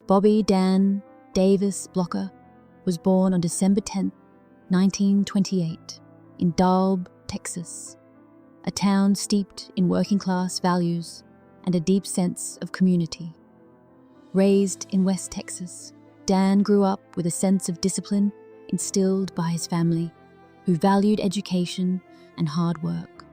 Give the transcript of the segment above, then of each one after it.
Bobby Dan Davis Blocker was born on December 10, 1928, in Dalb, Texas, a town steeped in working-class values and a deep sense of community. Raised in West Texas, Dan grew up with a sense of discipline instilled by his family, who valued education and hard work.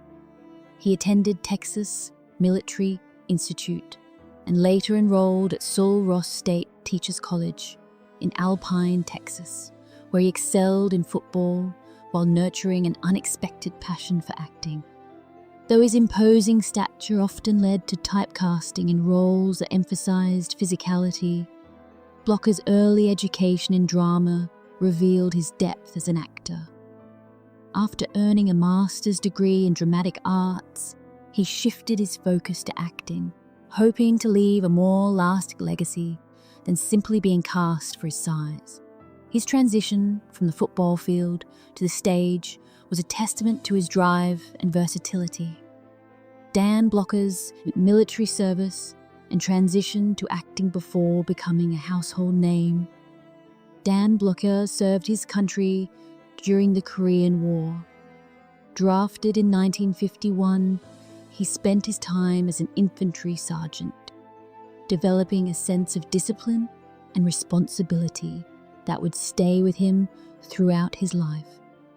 He attended Texas Military Institute and later enrolled at Sul Ross State Teachers College in Alpine, Texas, where he excelled in football while nurturing an unexpected passion for acting. Though his imposing stature often led to typecasting in roles that emphasized physicality, Blocker's early education in drama revealed his depth as an actor. After earning a master's degree in dramatic arts, he shifted his focus to acting, hoping to leave a more lasting legacy than simply being cast for his size. His transition from the football field to the stage was a testament to his drive and versatility. Dan Blocker's military service and transition to acting before becoming a household name. Dan Blocker served his country during the Korean War. Drafted in 1951, he spent his time as an infantry sergeant, developing a sense of discipline and responsibility that would stay with him throughout his life.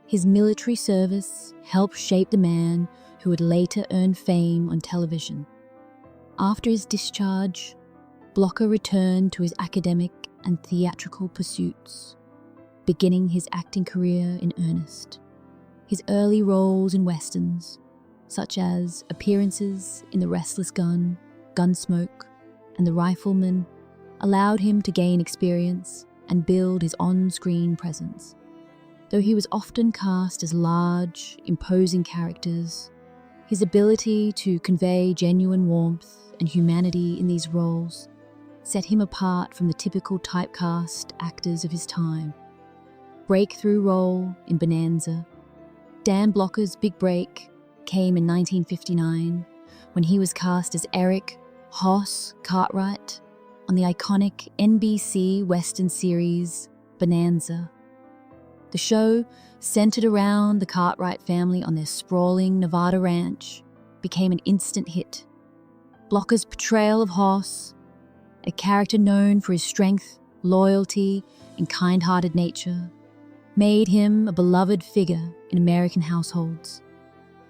His military service helped shape the man who would later earn fame on television. After his discharge, Blocker returned to his academic and theatrical pursuits, beginning his acting career in earnest. His early roles in westerns, such as appearances in The Restless Gun, Gunsmoke, and The Rifleman, allowed him to gain experience and build his on-screen presence. Though he was often cast as large, imposing characters, his ability to convey genuine warmth and humanity in these roles set him apart from the typical typecast actors of his time. Breakthrough role in Bonanza. Dan Blocker's big break came in 1959 when he was cast as Eric Hoss Cartwright on the iconic NBC Western series Bonanza. The show, centered around the Cartwright family on their sprawling Nevada ranch, became an instant hit. Blocker's portrayal of Hoss, a character known for his strength, loyalty, and kind-hearted nature, made him a beloved figure in American households.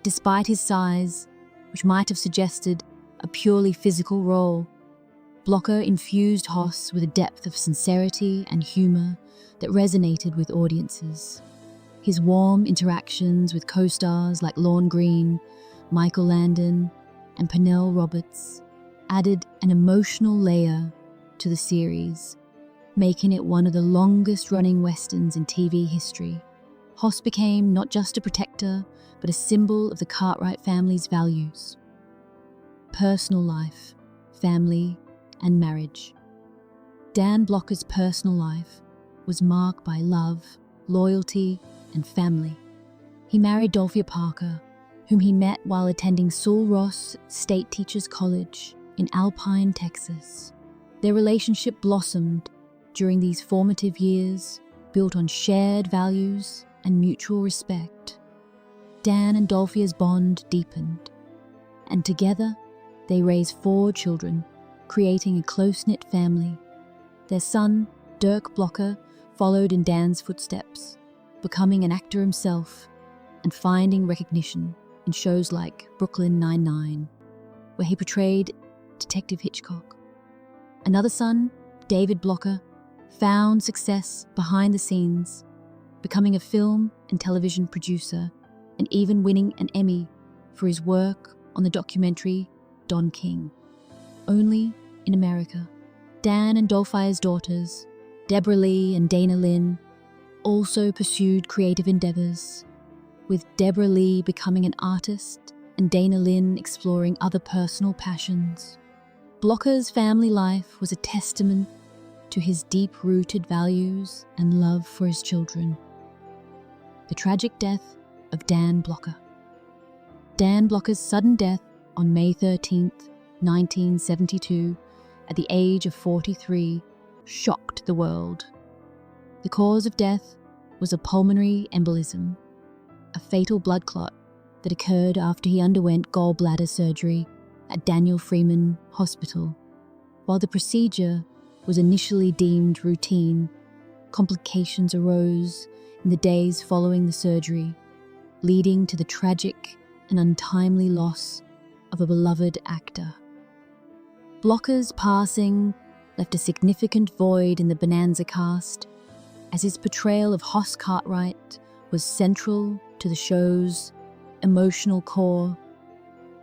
Despite his size, which might have suggested a purely physical role, Blocker infused Hoss with a depth of sincerity and humor that resonated with audiences. His warm interactions with co-stars like Lorne Greene, Michael Landon, and Pernell Roberts added an emotional layer to the series, making it one of the longest-running westerns in TV history. Hoss became not just a protector, but a symbol of the Cartwright family's values: personal life, family, and marriage. Dan Blocker's personal life was marked by love, loyalty, and family. He married Dolphia Parker, whom he met while attending Sul Ross State Teachers College in Alpine, Texas. Their relationship blossomed during these formative years, built on shared values and mutual respect. Dan and Dolphia's bond deepened, and together they raised 4 children, creating a close-knit family. Their son, Dirk Blocker, followed in Dan's footsteps, becoming an actor himself and finding recognition in shows like Brooklyn Nine-Nine, where he portrayed Detective Hitchcock. Another son, David Blocker, found success behind the scenes, becoming a film and television producer and even winning an Emmy for his work on the documentary Don King. Only in America. Dan and Dolphia's daughters, Deborah Lee and Dana Lynn, also pursued creative endeavors, with Deborah Lee becoming an artist and Dana Lynn exploring other personal passions. Blocker's family life was a testament to his deep-rooted values and love for his children. The tragic death of Dan Blocker. Dan Blocker's sudden death on May 13, 1972, at the age of 43, shocked the world. The cause of death was a pulmonary embolism, a fatal blood clot that occurred after he underwent gallbladder surgery at Daniel Freeman Hospital. While the procedure was initially deemed routine, complications arose in the days following the surgery, leading to the tragic and untimely loss of a beloved actor. Blocker's passing left a significant void in the Bonanza cast, as his portrayal of Hoss Cartwright was central to the show's emotional core.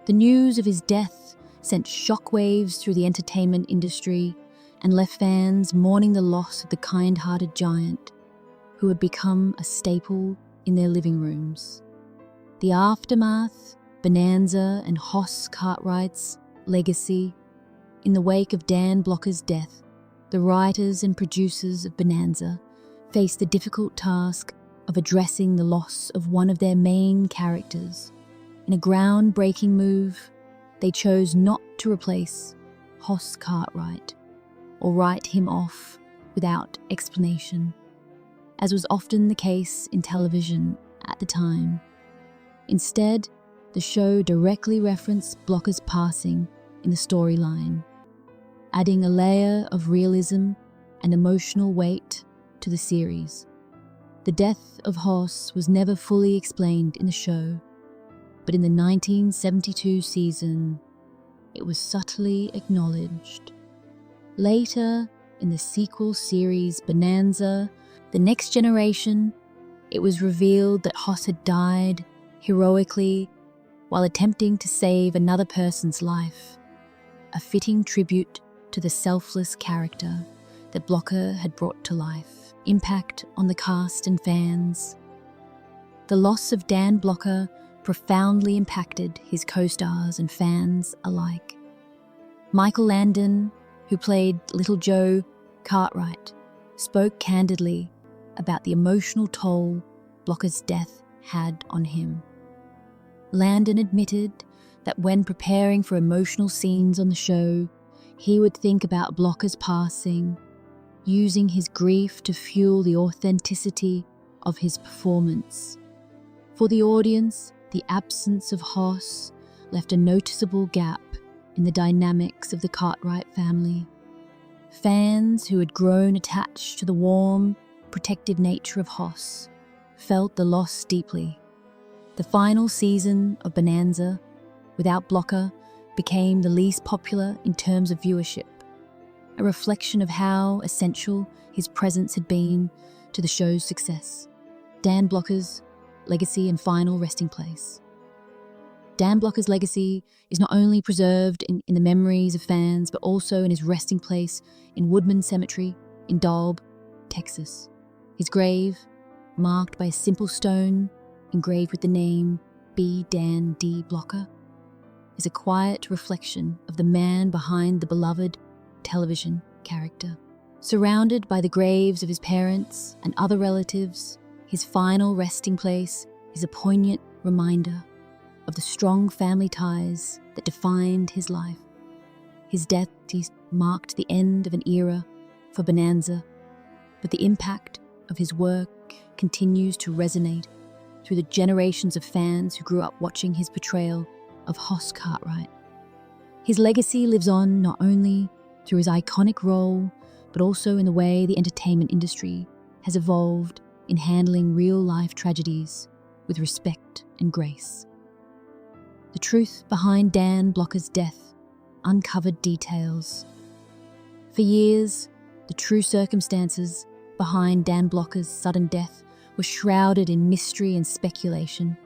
The news of his death sent shockwaves through the entertainment industry and left fans mourning the loss of the kind-hearted giant who had become a staple in their living rooms. The aftermath, Bonanza and Hoss Cartwright's legacy. In the wake of Dan Blocker's death, the writers and producers of Bonanza faced the difficult task of addressing the loss of one of their main characters. In a groundbreaking move, they chose not to replace Hoss Cartwright or write him off without explanation, as was often the case in television at the time. Instead, the show directly referenced Blocker's passing in the storyline, adding a layer of realism and emotional weight to the series. The death of Hoss was never fully explained in the show, but in the 1972 season, it was subtly acknowledged. Later, in the sequel series Bonanza: The Next Generation, it was revealed that Hoss had died heroically while attempting to save another person's life, a fitting tribute to the selfless character that Blocker had brought to life. Impact on the cast and fans. The loss of Dan Blocker profoundly impacted his co-stars and fans alike. Michael Landon, who played Little Joe Cartwright, spoke candidly about the emotional toll Blocker's death had on him. Landon admitted that when preparing for emotional scenes on the show, he would think about Blocker's passing, using his grief to fuel the authenticity of his performance. For the audience, the absence of Hoss left a noticeable gap in the dynamics of the Cartwright family. Fans who had grown attached to the warm, protective nature of Hoss felt the loss deeply. The final season of Bonanza, without Blocker, became the least popular in terms of viewership, a reflection of how essential his presence had been to the show's success. Dan Blocker's legacy and final resting place. Dan Blocker's legacy is not only preserved in the memories of fans, but also in his resting place in Woodman Cemetery in Dalb, Texas. His grave, marked by a simple stone engraved with the name B. Dan D. Blocker, is a quiet reflection of the man behind the beloved television character. Surrounded by the graves of his parents and other relatives, his final resting place is a poignant reminder of the strong family ties that defined his life. His death marked the end of an era for Bonanza, but the impact of his work continues to resonate through the generations of fans who grew up watching his portrayal of Hoss Cartwright. His legacy lives on not only through his iconic role, but also in the way the entertainment industry has evolved in handling real-life tragedies with respect and grace. The truth behind Dan Blocker's death uncovered details. For years, the true circumstances behind Dan Blocker's sudden death were shrouded in mystery and speculation.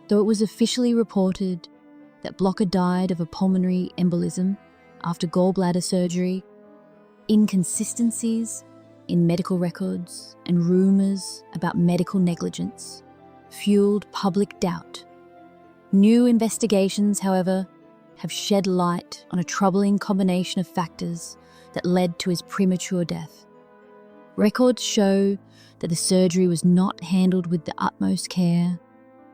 Though it was officially reported that Blocker died of a pulmonary embolism after gallbladder surgery, inconsistencies in medical records and rumours about medical negligence fueled public doubt. New investigations, however, have shed light on a troubling combination of factors that led to his premature death. Records show that the surgery was not handled with the utmost care,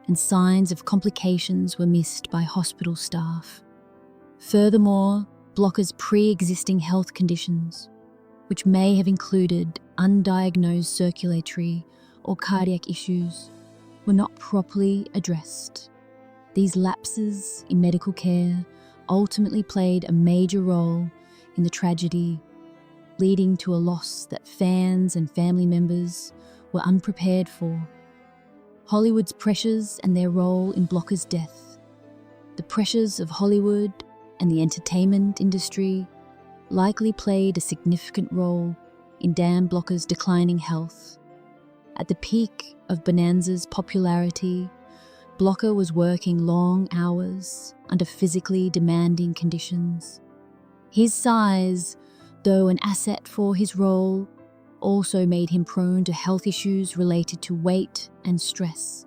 and signs of complications were missed by hospital staff. Furthermore, Blocker's pre-existing health conditions, which may have included undiagnosed circulatory or cardiac issues, were not properly addressed. These lapses in medical care ultimately played a major role in the tragedy, leading to a loss that fans and family members were unprepared for. Hollywood's pressures and their role in Blocker's death. The pressures of Hollywood and the entertainment industry likely played a significant role in Dan Blocker's declining health. At the peak of Bonanza's popularity, Blocker was working long hours under physically demanding conditions. His size, though an asset for his role, also made him prone to health issues related to weight and stress.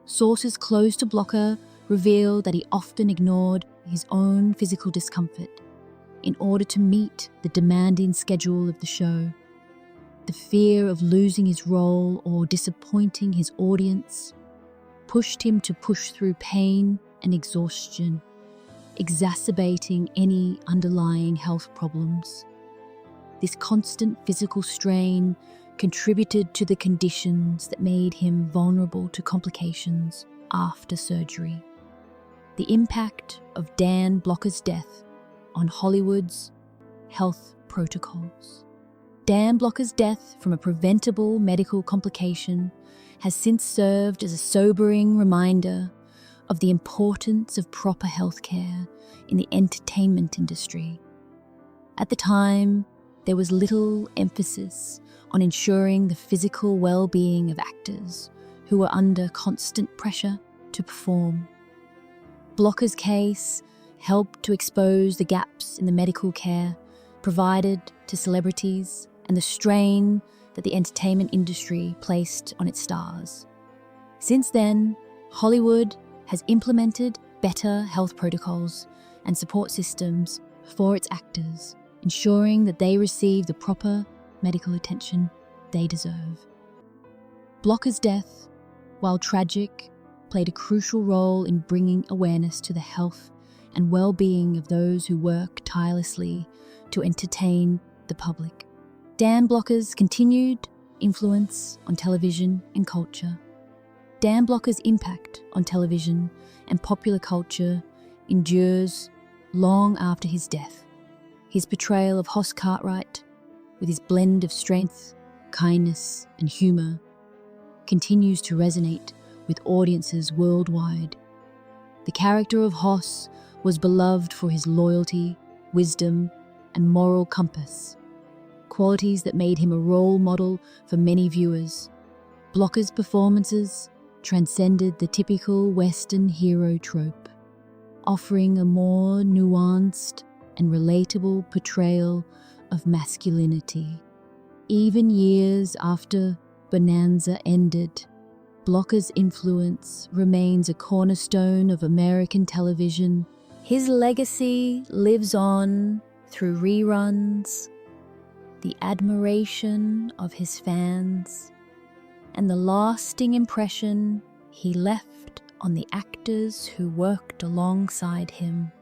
Sources close to Blocker revealed that he often ignored his own physical discomfort in order to meet the demanding schedule of the show. The fear of losing his role or disappointing his audience pushed him to push through pain and exhaustion, exacerbating any underlying health problems. This constant physical strain contributed to the conditions that made him vulnerable to complications after surgery. The impact of Dan Blocker's death on Hollywood's health protocols. Dan Blocker's death from a preventable medical complication has since served as a sobering reminder of the importance of proper healthcare in the entertainment industry. At the time, there was little emphasis on ensuring the physical well-being of actors who were under constant pressure to perform. Blocker's case helped to expose the gaps in the medical care provided to celebrities and the strain that the entertainment industry placed on its stars. Since then, Hollywood has implemented better health protocols and support systems for its actors, ensuring that they receive the proper medical attention they deserve. Blocker's death, while tragic, played a crucial role in bringing awareness to the health and well-being of those who work tirelessly to entertain the public. Dan Blocker's continued influence on television and culture. Dan Blocker's impact on television and popular culture endures long after his death. His portrayal of Hoss Cartwright, with his blend of strength, kindness, and humour, continues to resonate with audiences worldwide. The character of Hoss was beloved for his loyalty, wisdom, and moral compass, qualities that made him a role model for many viewers. Blocker's performances transcended the typical Western hero trope, offering a more nuanced and relatable portrayal of masculinity. Even years after Bonanza ended, Blocker's influence remains a cornerstone of American television. His legacy lives on through reruns, the admiration of his fans, and the lasting impression he left on the actors who worked alongside him.